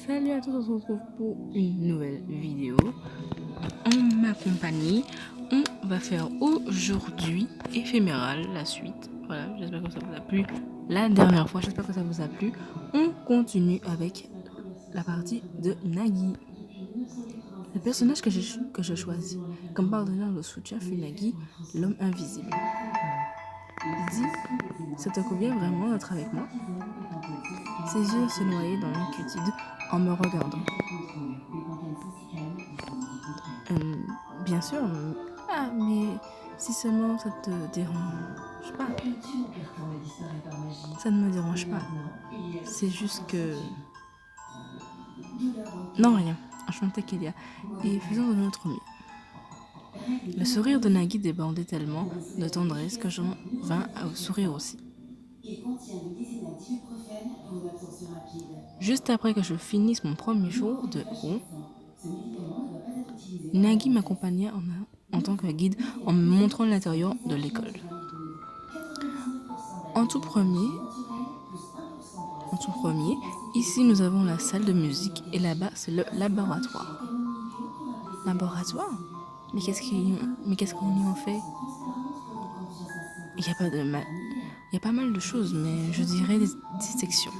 Salut à tous, on se retrouve pour une nouvelle vidéo. En ma compagnie, on va faire aujourd'hui Éphéméral, la suite. Voilà, j'espère que ça vous a plu. La dernière fois, j'espère que ça vous a plu. On continue avec la partie de Nagui. Le personnage que je choisis comme partenaire de soutien fut Nagui, l'homme invisible. Dis, ça te convient vraiment d'être avec moi? Ses yeux se noyaient dans l'inquiétude en me regardant. Bien sûr, mais si seulement ça te dérange pas. Ça ne me dérange pas. C'est juste que... Non, rien. Enchanté Kélia. Et faisons de notre mieux. Le sourire de Nagui débordait tellement de tendresse que j'en vins à sourire aussi. Juste après que je finisse mon premier jour de rond, Nagui m'accompagna en tant que guide en me montrant l'intérieur de l'école. En tout premier, ici nous avons la salle de musique et là-bas c'est le laboratoire. Laboratoire? Mais qu'est-ce qu'on y en fait? Il y a pas mal de choses, mais je dirais des sections.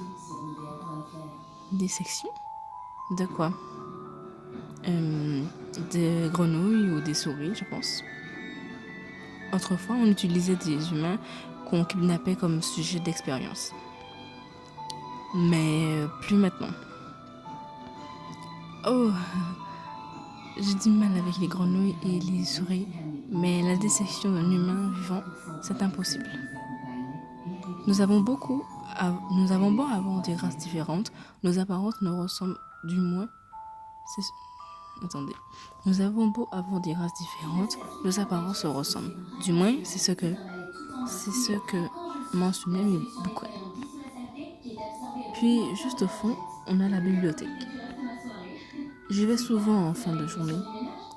Des sections? De quoi? Des grenouilles ou des souris, je pense. Autrefois, on utilisait des humains qu'on kidnappait comme sujet d'expérience. Mais plus maintenant. Oh, j'ai du mal avec les grenouilles et les souris, mais la dissection d'un humain vivant, c'est impossible. Nous avons beau avoir des races différentes, nos apparences ne ressemblent du moins... Attendez. Nous avons beau avoir des races différentes, nos apparences se ressemblent. Du moins, c'est ce que mentionnait le bouquin. Puis, juste au fond, on a la bibliothèque. J'y vais souvent en fin de journée.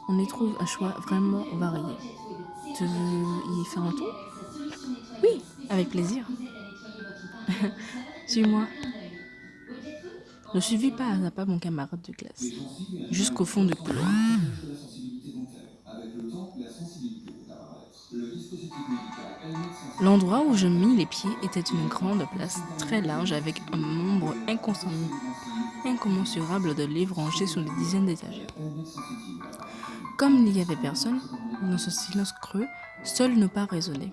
On y trouve un choix vraiment varié. Tu veux y faire un tour? Oui, avec plaisir. Suis-moi. Je suivis pas à pas mon camarade de classe, jusqu'au fond du couloir. L'endroit où je mis les pieds était une grande place très large avec un nombre incommensurable de livres rangés sur des dizaines d'étagères. Comme il n'y avait personne, dans ce silence creux, seuls nos pas résonnaient.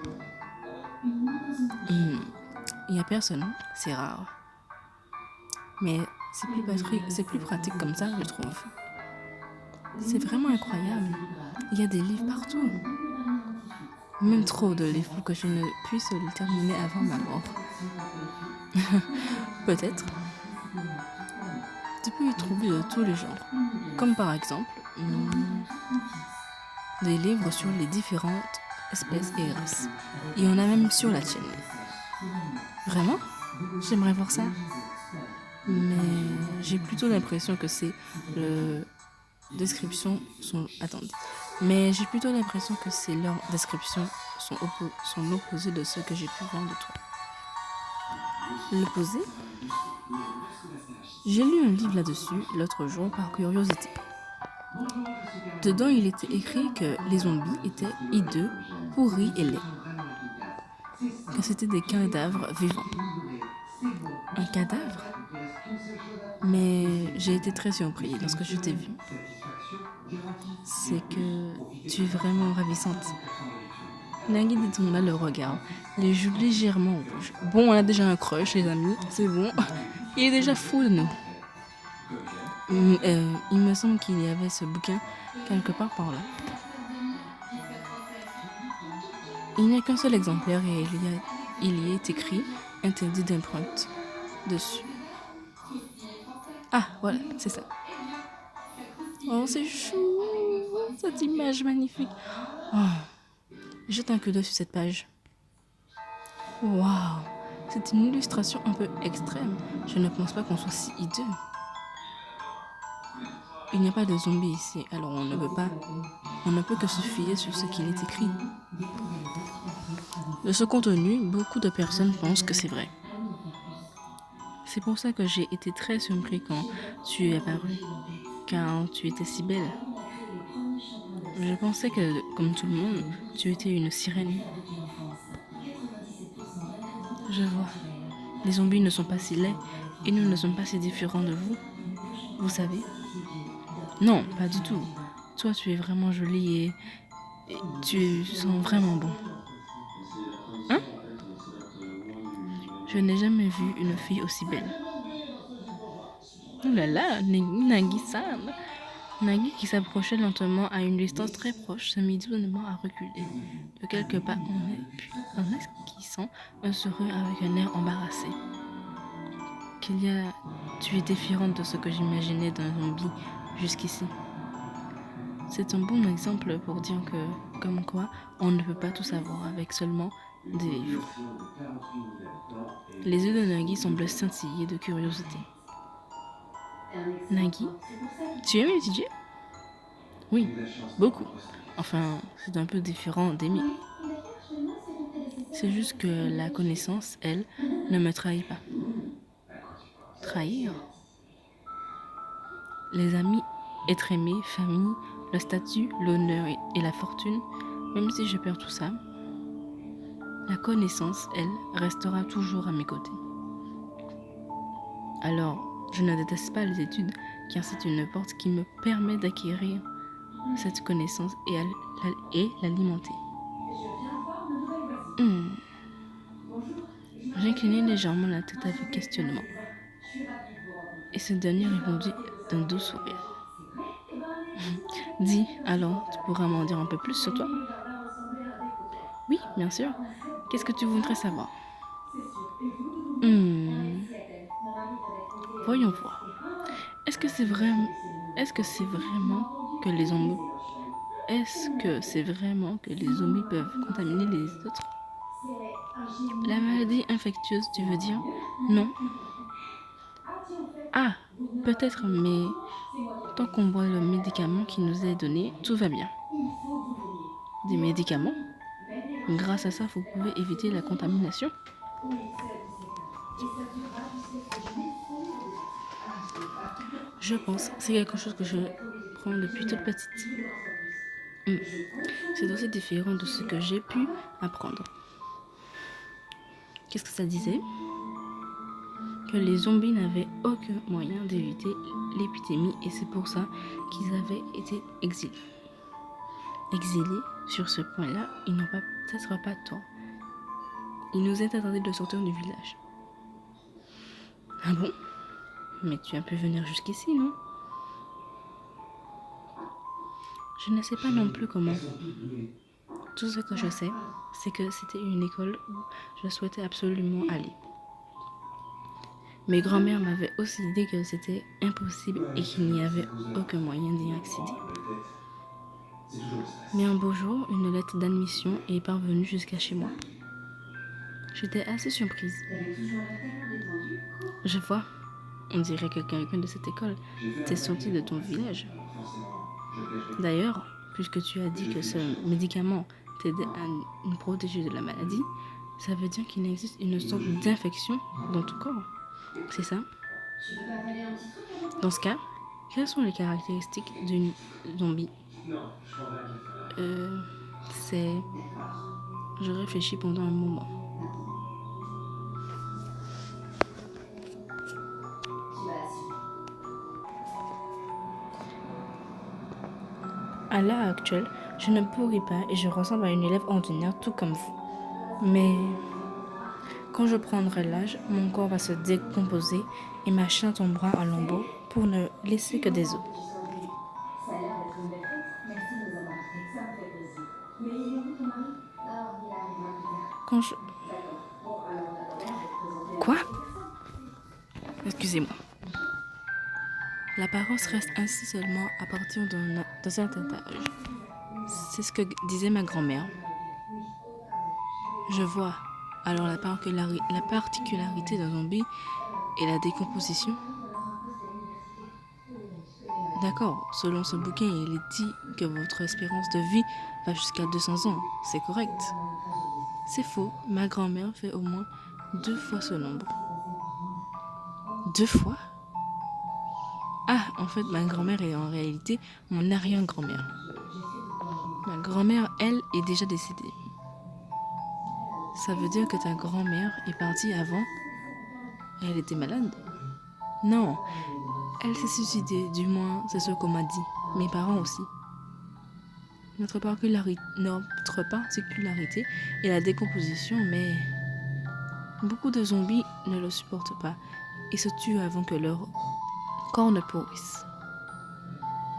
Il n'y a personne, c'est rare. Mais c'est plus pratique comme ça, je trouve. C'est vraiment incroyable. Il y a des livres partout. Même trop de livres pour que je ne puisse les terminer avant ma mort. Peut-être. Tu peux y trouver de tous les genres. Comme par exemple, des livres sur les différentes espèces et races. Il y en a même sur la tienne. Vraiment? J'aimerais voir ça. Mais j'ai plutôt l'impression que leurs descriptions sont l'opposé de ce que j'ai pu voir de toi. L'opposé? J'ai lu un livre là-dessus l'autre jour par curiosité. Dedans, il était écrit que les zombies étaient hideux, pourris et laids. Que c'était des cadavres vivants. Un cadavre? Mais j'ai été très surpris lorsque je t'ai vue. C'est que tu es vraiment ravissante. Nagui détourna le regard, les joues légèrement rouges. Bon, on a déjà un crush, les amis, c'est bon. Il est déjà fou de nous. Il me semble qu'il y avait ce bouquin quelque part par là. Il n'y a qu'un seul exemplaire et il y est écrit « Interdit d'empreinte » dessus. Ah, voilà, c'est ça. Oh, c'est chou, cette image magnifique. Oh, jette un coup d'œil sur cette page. Waouh, c'est une illustration un peu extrême. Je ne pense pas qu'on soit si hideux. Il n'y a pas de zombies ici, alors on ne peut que se fier sur ce qu'il est écrit. De ce contenu, beaucoup de personnes pensent que c'est vrai. C'est pour ça que j'ai été très surpris quand tu es apparu, car tu étais si belle. Je pensais que, comme tout le monde, tu étais une sirène. Je vois. Les zombies ne sont pas si laids et nous ne sommes pas si différents de vous. Vous savez? Non, pas du tout. Toi, tu es vraiment jolie et tu sens vraiment bon. Hein? Je n'ai jamais vu une fille aussi belle. Oh là là, Nagi-san. Nagi qui s'approchait lentement à une distance très proche se mit doucement à reculer. De quelques pas en esquissant un sourire avec un air embarrassé. Kélia, tu es différente de ce que j'imaginais d'un zombie jusqu'ici. C'est un bon exemple pour dire que, comme quoi, on ne peut pas tout savoir avec seulement des livres. Les yeux de Nagi semblaient scintiller de curiosité. Nagi, tu aimes étudier? Oui, beaucoup. Enfin, c'est un peu différent d'aimer. C'est juste que la connaissance, elle, ne me trahit pas. Trahir? Les amis, être aimé, famille, le statut, l'honneur et la fortune, même si je perds tout ça, la connaissance, elle, restera toujours à mes côtés. Alors, je ne déteste pas les études, car c'est une porte qui me permet d'acquérir cette connaissance et l'alimenter. J'inclinai légèrement la tête avec questionnement. Et ce dernier répondit d'un doux sourire. Dis, alors, tu pourras m'en dire un peu plus sur toi? Oui, bien sûr. Qu'est-ce que tu voudrais savoir? Voyons voir. Est-ce que c'est vraiment que les zombies peuvent contaminer les autres? La maladie infectieuse, tu veux dire? Non. Ah, peut-être, mais tant qu'on boit le médicament qui nous est donné, tout va bien. Des médicaments? Grâce à ça, vous pouvez éviter la contamination? Je pense, c'est quelque chose que je prends depuis toute petite. C'est aussi différent de ce que j'ai pu apprendre. Qu'est-ce que ça disait? Que les zombies n'avaient aucun moyen d'éviter l'épidémie et c'est pour ça qu'ils avaient été exilés. Exilés, sur ce point-là, ils n'ont peut-être pas tort. Il nous est interdit de sortir du village. Ah bon? Mais tu as pu venir jusqu'ici, non? Je ne sais pas non plus comment. Tout ce que je sais, c'est que c'était une école où je souhaitais absolument aller. Mes grands-mères m'avaient aussi dit que c'était impossible et qu'il n'y avait aucun moyen d'y accéder. Mais un beau jour, une lettre d'admission est parvenue jusqu'à chez moi. J'étais assez surprise. Je vois, on dirait que quelqu'un de cette école t'est sorti de ton village. D'ailleurs, puisque tu as dit que ce médicament t'aidait à nous protéger de la maladie, ça veut dire qu'il existe une sorte d'infection dans ton corps. C'est ça? Dans ce cas, quelles sont les caractéristiques d'une zombie? C'est... Je réfléchis pendant un moment. À l'heure actuelle, je ne pourris pas et je ressemble à une élève ordinaire tout comme vous. Mais quand je prendrai l'âge, mon corps va se décomposer et ma chair tombera en lambeaux pour ne laisser que des os. Quand je... Quoi? Excusez-moi. L'apparence reste ainsi seulement à partir d'un certain âge. C'est ce que disait ma grand-mère. Je vois. Alors la particularité d'un zombie est la décomposition. D'accord, selon ce bouquin, il est dit que votre espérance de vie va jusqu'à 200 ans. C'est correct. C'est faux. Ma grand-mère fait au moins 2 fois ce nombre. 2 fois? Ah, en fait, ma grand-mère est en réalité mon arrière-grand-mère. Ma grand-mère, elle, est déjà décédée. Ça veut dire que ta grand-mère est partie avant et elle était malade? Non, elle s'est suicidée, du moins, c'est ce qu'on m'a dit. Mes parents aussi. Notre particularité est la décomposition, mais beaucoup de zombies ne le supportent pas et se tuent avant que leur corps ne pourrisse.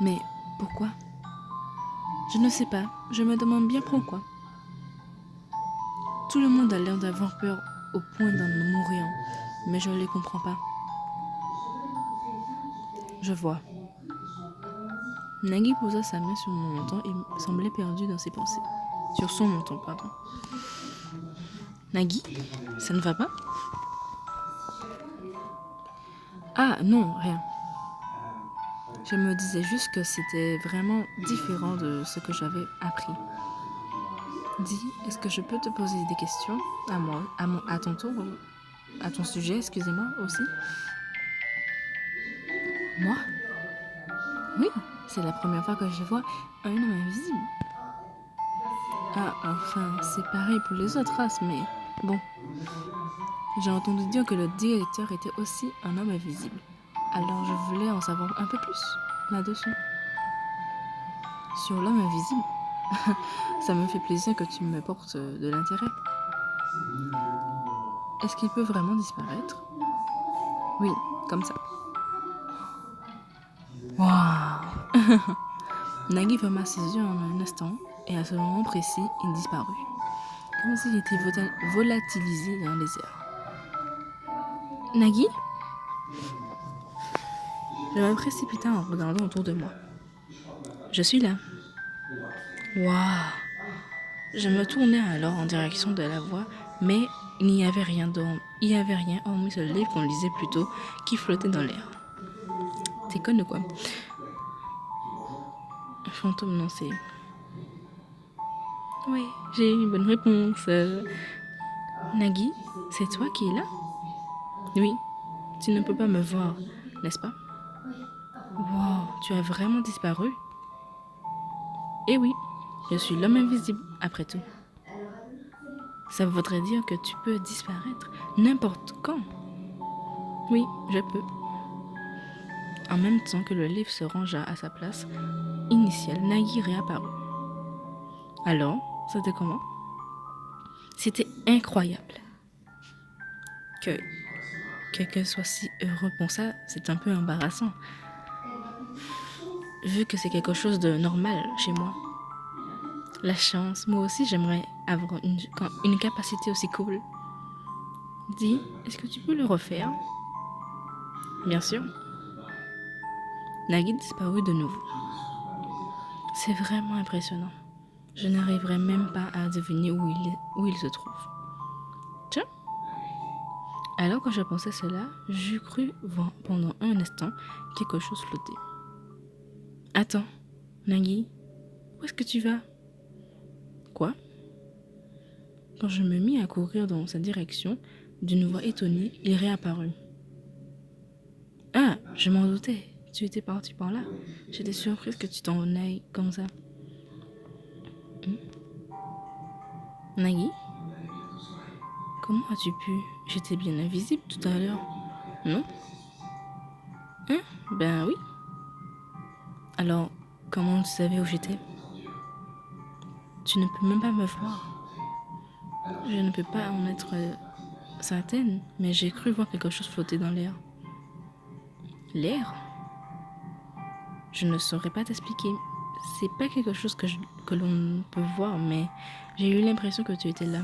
Mais pourquoi? Je ne sais pas, je me demande bien pourquoi. Tout le monde a l'air d'avoir peur au point d'en mourir, mais je ne les comprends pas. Je vois. Nagui posa sa main sur mon menton et semblait perdu dans ses pensées. Sur son menton, pardon. Nagui, ça ne va pas? Ah non, rien. Je me disais juste que c'était vraiment différent de ce que j'avais appris. Dis, est-ce que je peux te poser des questions à moi, à ton tour, à ton sujet, excusez-moi aussi? Moi? Oui, c'est la première fois que je vois un homme invisible. Ah, enfin, c'est pareil pour les autres races, mais bon. J'ai entendu dire que le directeur était aussi un homme invisible. Alors je voulais en savoir un peu plus là-dessus. Sur l'homme invisible, ça me fait plaisir que tu me portes de l'intérêt. Est-ce qu'il peut vraiment disparaître? Oui, comme ça. Waouh! Nagui ferma ses yeux en un instant et à ce moment précis, il disparut. Comme s'il était volatilisé dans les airs. Nagui? Je me précipita en regardant autour de moi. Je suis là. Waouh! Je me tournai alors en direction de la voix, mais il n'y avait rien hormis ce livre qu'on lisait plus tôt qui flottait dans l'air. T'es conne ou quoi? Fantôme, non, c'est... Oui, j'ai une bonne réponse. Nagui, c'est toi qui es là? Oui, tu ne peux pas me voir, n'est-ce pas? Wow, tu as vraiment disparu? Eh oui, je suis l'homme invisible, après tout. Ça voudrait dire que tu peux disparaître n'importe quand. Oui, je peux. En même temps que le livre se rangea à sa place initiale, Nagui réapparut. Alors, c'était comment? C'était incroyable. Que quelqu'un soit si heureux pour ça, c'est un peu embarrassant. Vu que c'est quelque chose de normal chez moi. La chance, moi aussi j'aimerais avoir une capacité aussi cool. Dis, est-ce que tu peux le refaire? Bien sûr. Nagui disparut de nouveau. C'est vraiment impressionnant. Je n'arriverai même pas à deviner où il se trouve. Tiens. Alors que je pensais cela, j'eus cru voir pendant un instant quelque chose flotter. Attends, Nagui, où est-ce que tu vas? Quoi? Quand je me mis à courir dans sa direction, d'une voix étonnée, il réapparut. Ah, je m'en doutais. Tu étais parti par là. J'étais surprise que tu t'en ailles comme ça. Nagui? Comment as-tu pu? J'étais bien invisible tout à l'heure. Non? Hein? Ben oui. Alors, comment tu savais où j'étais? Tu ne peux même pas me voir. Je ne peux pas en être certaine, mais j'ai cru voir quelque chose flotter dans l'air. L'air? Je ne saurais pas t'expliquer. C'est pas quelque chose que l'on peut voir, mais j'ai eu l'impression que tu étais là.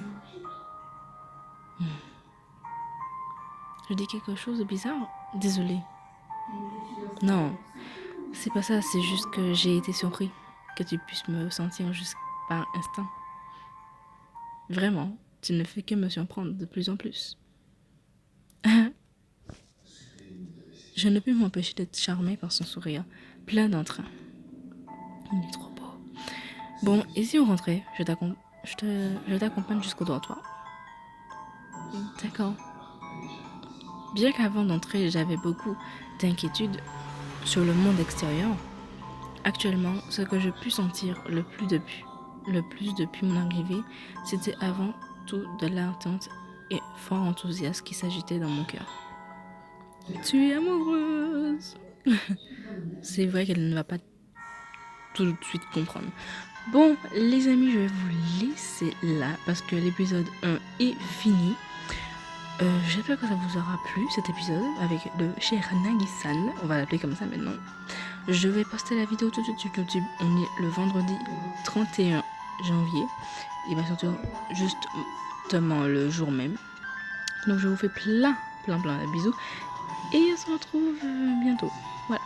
Je dis quelque chose de bizarre? Désolée. Non, c'est pas ça, c'est juste que j'ai été surpris que tu puisses me sentir juste par instinct. Vraiment, tu ne fais que me surprendre de plus en plus. Je ne peux m'empêcher d'être charmée par son sourire, plein d'entrain. Il est trop beau. Bon, et si on rentrait? Je t'accompagne jusqu'au dortoir. D'accord. Bien qu'avant d'entrer, j'avais beaucoup d'inquiétudes sur le monde extérieur, actuellement, ce que j'ai pu sentir le plus depuis mon arrivée, c'était avant tout de l'attente et fort enthousiasme qui s'agitait dans mon cœur. Tu es amoureuse. C'est vrai qu'elle ne va pas tout de suite comprendre. Bon, les amis, je vais vous laisser là parce que l'épisode 1 est fini. J'espère que ça vous aura plu cet épisode avec le cher Nagi-san. On va l'appeler comme ça maintenant. Je vais poster la vidéo tout de suite sur YouTube. On est le vendredi 31 janvier. Il va sortir justement le jour même. Donc je vous fais plein de bisous. Et on se retrouve bientôt. Voilà.